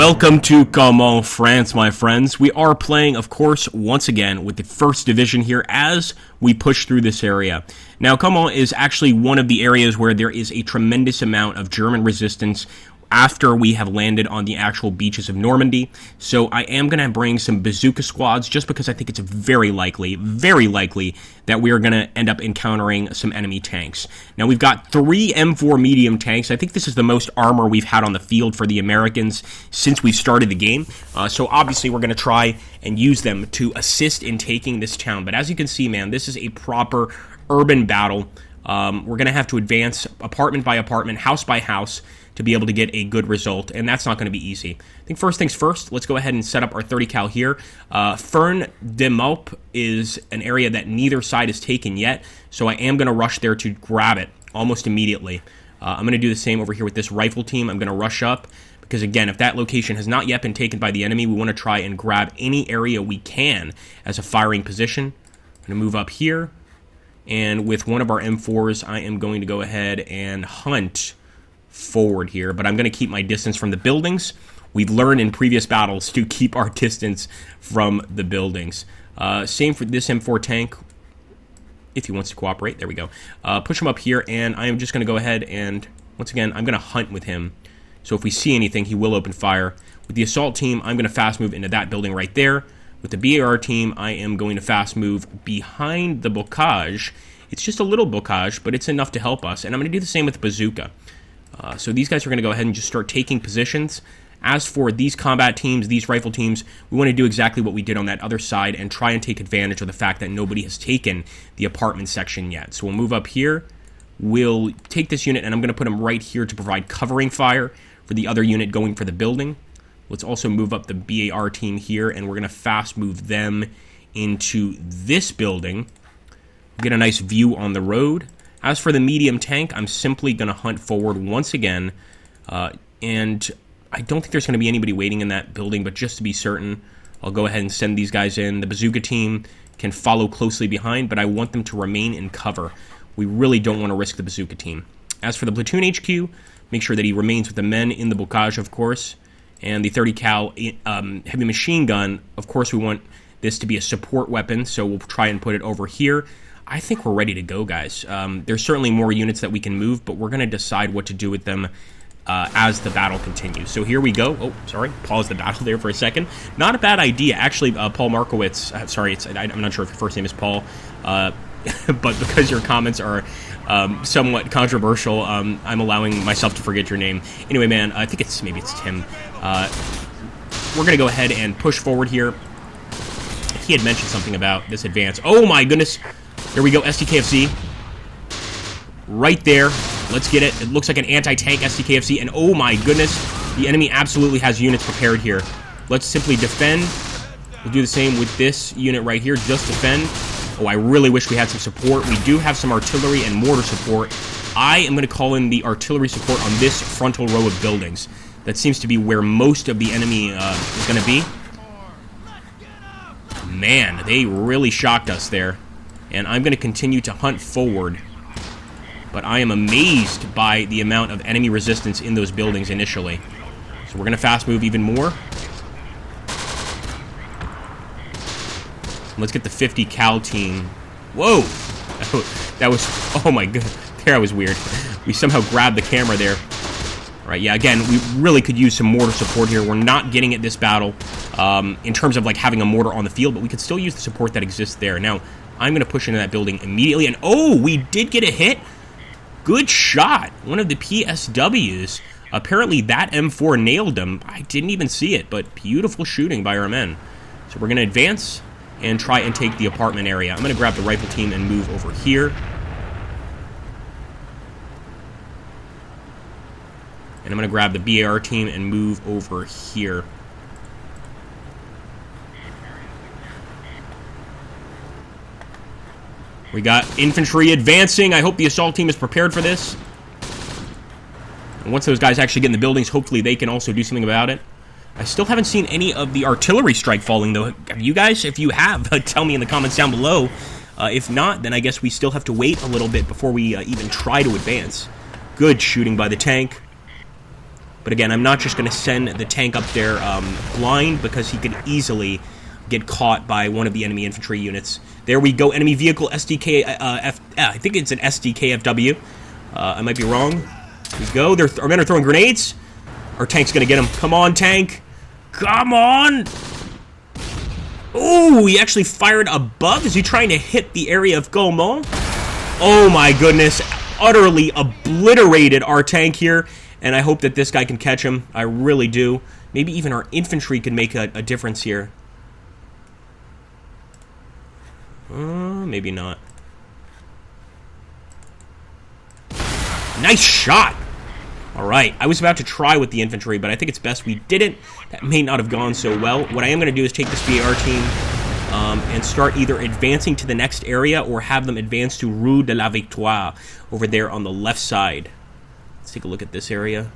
Welcome to Caumont, France, my friends. We are playing, of course, once again with the First Division here as we push through this area. Now, Caumont is actually one of the areas where there is a tremendous amount of German resistance after we have landed on the actual beaches of Normandy. So I am going to bring some bazooka squads just because I think it's very likely that we are going to end up encountering some enemy tanks. Now we've got 3 M4 medium tanks. I think this is the most armor we've had on the field for the Americans since we started the game. So obviously we're going to try and use them to assist in taking this town. But as you can see, man, this is a proper urban battle. We're going to have to advance apartment by apartment, house by house, to be able to get a good result, and that's not going to be easy. I think first things first, let's go ahead and set up our 30 cal here. Fern de Maupe is an area that neither side has taken yet, so I am going to rush there to grab it almost immediately. I'm going to do the same over here with this rifle team. I'm going to rush up, because again, if that location has not yet been taken by the enemy, we want to try and grab any area we can as a firing position. I'm going to move up here, and with one of our M4s, I am going to go ahead and hunt forward here, but I'm going to keep my distance from the buildings. We've learned in previous battles to keep our distance from the buildings. Same for this M4 tank, if he wants to cooperate. There we go. Push him up here, and I am just going to go ahead and, once again, I'm going to hunt with him. So if we see anything, he will open fire. With the assault team, I'm going to fast move into that building right there. With the BAR team, I am going to fast move behind the bocage. It's just a little bocage, but it's enough to help us. And I'm going to do the same with the bazooka. So these guys are going to go ahead and just start taking positions. As for these combat teams, these rifle teams, we want to do exactly what we did on that other side and try and take advantage of the fact that nobody has taken the apartment section yet. So we'll move up here. We'll take this unit, and I'm going to put them right here to provide covering fire for the other unit going for the building. Let's also move up the BAR team here, and we're going to fast move them into this building. Get a nice view on the road. As for the medium tank, I'm simply going to hunt forward once again, and I don't think there's going to be anybody waiting in that building, but just to be certain, I'll go ahead and send these guys in. The bazooka team can follow closely behind, but I want them to remain in cover. We really don't want to risk the bazooka team. As for the platoon HQ, make sure that he remains with the men in the bocage, of course, and the 30 cal heavy machine gun, of course we want this to be a support weapon, so we'll try and put it over here. I think we're ready to go, guys. There's certainly more units that we can move, but we're going to decide what to do with them as the battle continues. So here we go. Oh, sorry. Pause the battle there for a second. Not a bad idea. Actually, Paul Markowitz, I'm not sure if your first name is Paul, but because your comments are somewhat controversial, I'm allowing myself to forget your name. Anyway, man, I think maybe it's Tim. We're going to go ahead and push forward here. He had mentioned something about this advance. Oh, my goodness. There we go, STKFC. Right there. Let's get it. It looks like an anti-tank STKFC, and oh my goodness, the enemy absolutely has units prepared here. Let's simply defend. We'll do the same with this unit right here, just defend. Oh, I really wish we had some support. We do have some artillery and mortar support. I am going to call in the artillery support on this frontal row of buildings. That seems to be where most of the enemy is going to be. Man, they really shocked us there. And I'm going to continue to hunt forward. But I am amazed by the amount of enemy resistance in those buildings initially. So we're going to fast move even more. Let's get the 50 cal team. Whoa! That was... Oh my god. There I was weird. We somehow grabbed the camera there. Alright, yeah, again, we really could use some mortar support here. We're not getting it this battle in terms of like having a mortar on the field, but we could still use the support that exists there. Now, I'm going to push into that building immediately, and oh, we did get a hit. Good shot. One of the PSWs. Apparently that M4 nailed him. I didn't even see it, but beautiful shooting by our men. So we're going to advance and try and take the apartment area. I'm going to grab the rifle team and move over here. And I'm going to grab the BAR team and move over here. We got infantry advancing. I hope the assault team is prepared for this. And once those guys actually get in the buildings, hopefully they can also do something about it. I still haven't seen any of the artillery strike falling, though. Have you guys? If you have, tell me in the comments down below. If not, then I guess we still have to wait a little bit before we even try to advance. Good shooting by the tank. But again, I'm not just going to send the tank up there blind, because he could easily get caught by one of the enemy infantry units. There we go. Enemy vehicle SDK. I think it's an SDKFW. I might be wrong. Here we go. Our men are throwing grenades. Our tank's going to get him. Come on, tank. Come on. Ooh, he actually fired above. Is he trying to hit the area of Gaumont? Oh my goodness. Utterly obliterated our tank here. And I hope that this guy can catch him. I really do. Maybe even our infantry could make a difference here. Maybe not. Nice shot! Alright, I was about to try with the infantry, but I think it's best we didn't. That may not have gone so well. What I am going to do is take this BAR team and start either advancing to the next area or have them advance to Rue de la Victoire over there on the left side. Let's take a look at this area.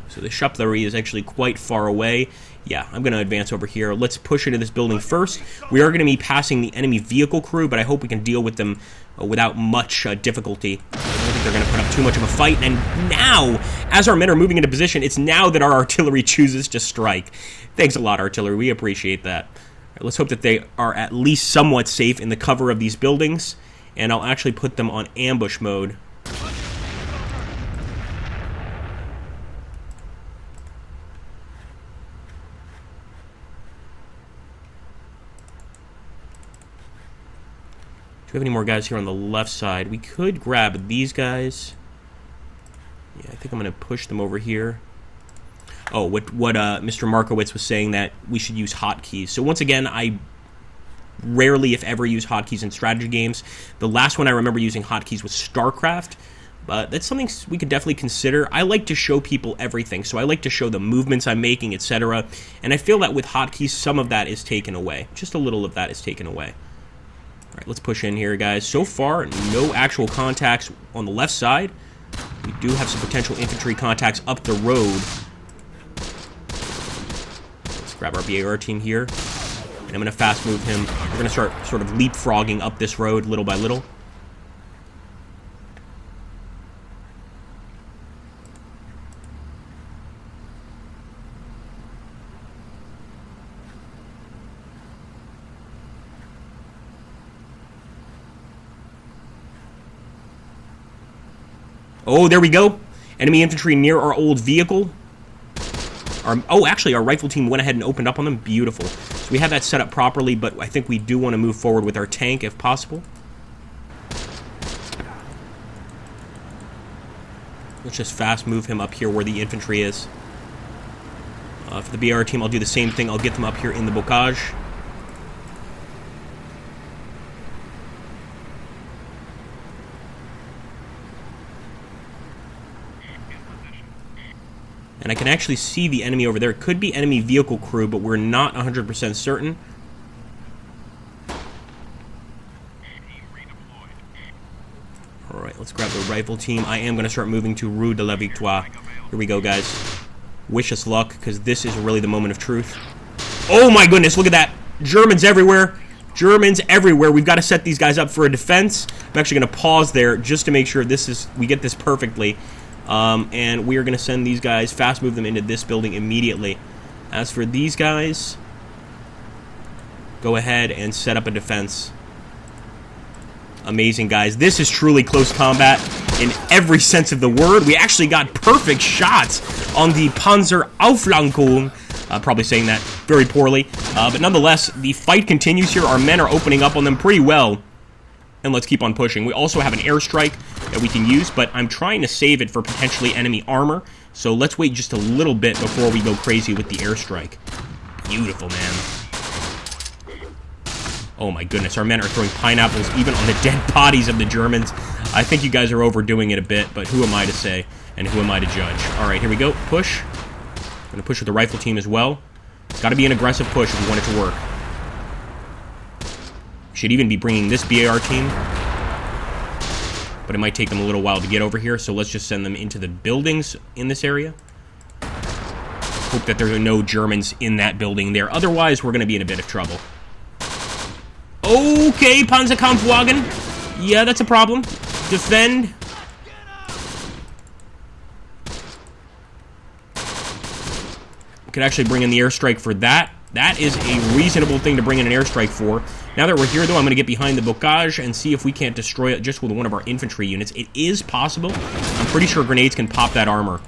So the Chapellerie is actually quite far away. Yeah, I'm going to advance over here. Let's push into this building first. We are going to be passing the enemy vehicle crew, but I hope we can deal with them without much difficulty. I don't think they're going to put up too much of a fight. And now, as our men are moving into position, it's now that our artillery chooses to strike. Thanks a lot, artillery. We appreciate that. All right, let's hope that they are at least somewhat safe in the cover of these buildings. And I'll actually put them on ambush mode. Do we have any more guys here on the left side? We could grab these guys. Yeah, I think I'm going to push them over here. Oh, what Mr. Markowitz was saying, that we should use hotkeys. So once again, I rarely, if ever, use hotkeys in strategy games. The last one I remember using hotkeys was StarCraft, but that's something we could definitely consider. I like to show people everything, so I like to show the movements I'm making, etc. And I feel that with hotkeys, some of that is taken away. Just a little of that is taken away. All right, let's push in here, guys. So far, no actual contacts on the left side. We do have some potential infantry contacts up the road. Let's grab our BAR team here. And I'm going to fast move him. We're going to start sort of leapfrogging up this road little by little. Oh, there we go. Enemy infantry near our old vehicle. Actually, our rifle team went ahead and opened up on them. Beautiful. So we have that set up properly, but I think we do want to move forward with our tank if possible. Let's just fast move him up here where the infantry is. For the BR team, I'll do the same thing. I'll get them up here in the bocage. And I can actually see the enemy over there. It could be enemy vehicle crew, but we're not 100% certain. Alright, let's grab the rifle team. I am going to start moving to Rue de la Victoire. Here we go, guys. Wish us luck, because this is really the moment of truth. Oh my goodness, look at that. Germans everywhere. Germans everywhere. We've got to set these guys up for a defense. I'm actually going to pause there just to make sure we get this perfectly. And we are going to send these guys, fast move them into this building immediately. As for these guys, go ahead and set up a defense. Amazing, guys. This is truly close combat in every sense of the word. We actually got perfect shots on the Panzerauflankung. Probably saying that very poorly. But nonetheless, the fight continues here. Our men are opening up on them pretty well. And let's keep on pushing. We also have an airstrike that we can use, but I'm trying to save it for potentially enemy armor. So let's wait just a little bit before we go crazy with the airstrike. Beautiful, man. Oh my goodness, our men are throwing pineapples even on the dead bodies of the Germans. I think you guys are overdoing it a bit, but who am I to say, and who am I to judge? All right, here we go. Push. I'm going to push with the rifle team as well. It's got to be an aggressive push if we want it to work. Should even be bringing this BAR team, but it might take them a little while to get over here, so let's just send them into the buildings in this area. Hope that there are no Germans in that building there. Otherwise, we're going to be in a bit of trouble. Okay, Panzerkampfwagen. Yeah, that's a problem. Could actually bring in the airstrike for that. That is a reasonable thing to bring in an airstrike for. Now that we're here, though, I'm going to get behind the bocage and see if we can't destroy it just with one of our infantry units. It is possible. I'm pretty sure grenades can pop that armor.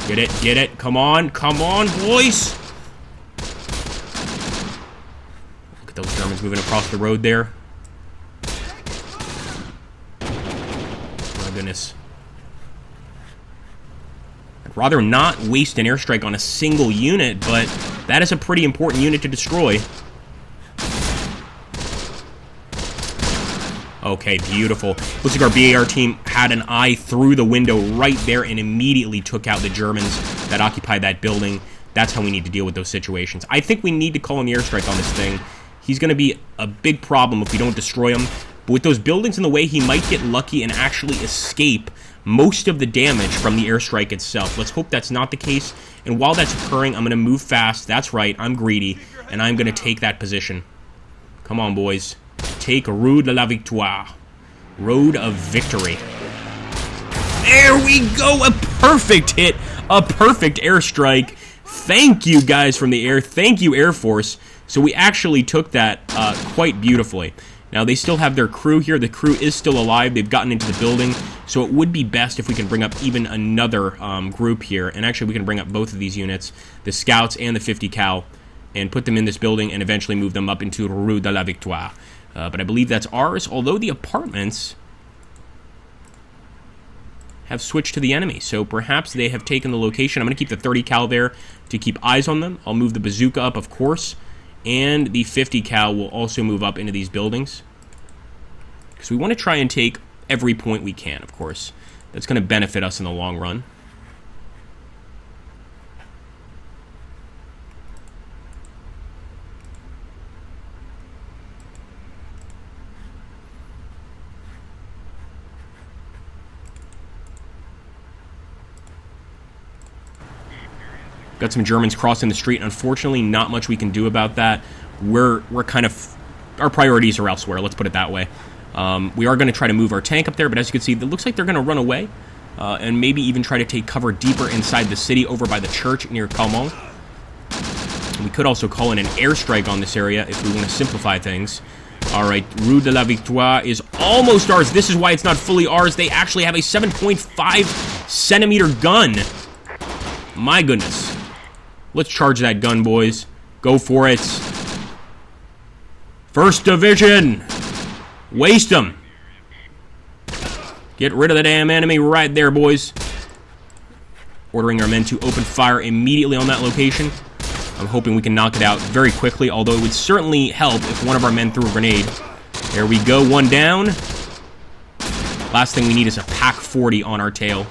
Get it, get it. Come on, boys. Look at those Germans moving across the road there. My goodness. I'd rather not waste an airstrike on a single unit, but that is a pretty important unit to destroy. Okay, beautiful. Looks like our BAR team had an eye through the window right there and immediately took out the Germans that occupied that building. That's how we need to deal with those situations. I think we need to call in the airstrike on this thing. He's going to be a big problem if we don't destroy him. But with those buildings in the way, he might get lucky and actually escape most of the damage from the airstrike itself. Let's hope that's not the case. And while that's occurring, I'm going to move fast. That's right, I'm greedy, and I'm going to take that position. Come on, boys. Take Rue de la Victoire. Road of Victory. There we go! A perfect hit! A perfect airstrike. Thank you, guys from the air. Thank you, Air Force. So we actually took that quite beautifully. Now, they still have their crew here. The crew is still alive. They've gotten into the building. So it would be best if we can bring up even another group here. And actually, we can bring up both of these units, the Scouts and the 50 cal, and put them in this building and eventually move them up into Rue de la Victoire. But I believe that's ours, although the apartments have switched to the enemy. So perhaps they have taken the location. I'm going to keep the 30 cal there to keep eyes on them. I'll move the bazooka up, of course. And the 50 cal will also move up into these buildings. Because we want to try and take every point we can, of course. That's going to benefit us in the long run. Got some Germans crossing the street. Unfortunately, not much we can do about that. We're kind of... Our priorities are elsewhere, let's put it that way. We are going to try to move our tank up there, but as you can see, it looks like they're going to run away. And maybe even try to take cover deeper inside the city over by the church near Caumont. We could also call in an airstrike on this area if we want to simplify things. Alright, Rue de la Victoire is almost ours. This is why it's not fully ours. They actually have a 7.5 centimeter gun. My goodness. Let's charge that gun, boys. Go for it. First Division. Waste them. Get rid of the damn enemy right there, boys. Ordering our men to open fire immediately on that location. I'm hoping we can knock it out very quickly, although it would certainly help if one of our men threw a grenade. There we go, one down. Last thing we need is a Pak 40 on our tail.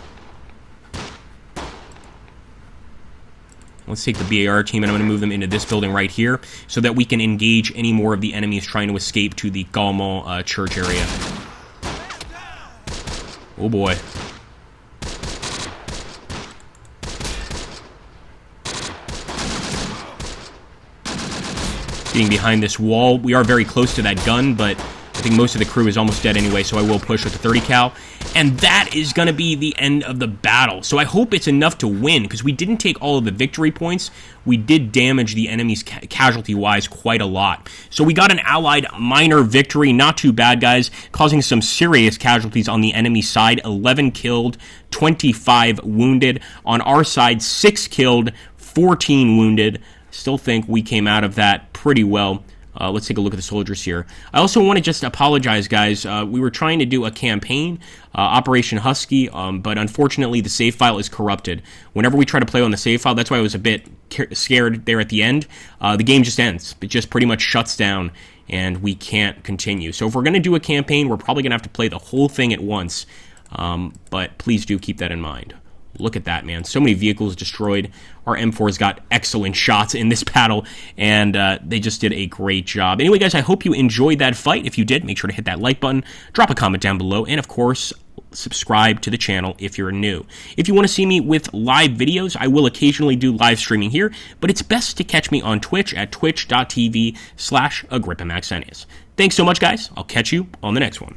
Let's take the BAR team, and I'm going to move them into this building right here so that we can engage any more of the enemies trying to escape to the Caumont church area. Oh boy. Getting behind this wall. We are very close to that gun, but I think most of the crew is almost dead anyway, so I will push with the 30 cal. And that is going to be the end of the battle. So I hope it's enough to win, because we didn't take all of the victory points. We did damage the enemy's casualty-wise quite a lot. So we got an allied minor victory. Not too bad, guys. Causing some serious casualties on the enemy side. 11 killed, 25 wounded. On our side, 6 killed, 14 wounded. Still think we came out of that pretty well. Let's take a look at the soldiers here. I also want to just apologize, guys. We were trying to do a campaign, Operation Husky, but unfortunately the save file is corrupted. Whenever we try to play on the save file, that's why I was a bit scared there at the end. The game just ends. It just pretty much shuts down, and we can't continue. So if we're going to do a campaign, we're probably going to have to play the whole thing at once. But please do keep that in mind. Look at that, man. So many vehicles destroyed. Our M4's got excellent shots in this battle, and they just did a great job. Anyway, guys, I hope you enjoyed that fight. If you did, make sure to hit that like button, drop a comment down below, and, of course, subscribe to the channel if you're new. If you want to see me with live videos, I will occasionally do live streaming here, but it's best to catch me on Twitch at twitch.tv/AgrippaMaxentius. Thanks so much, guys. I'll catch you on the next one.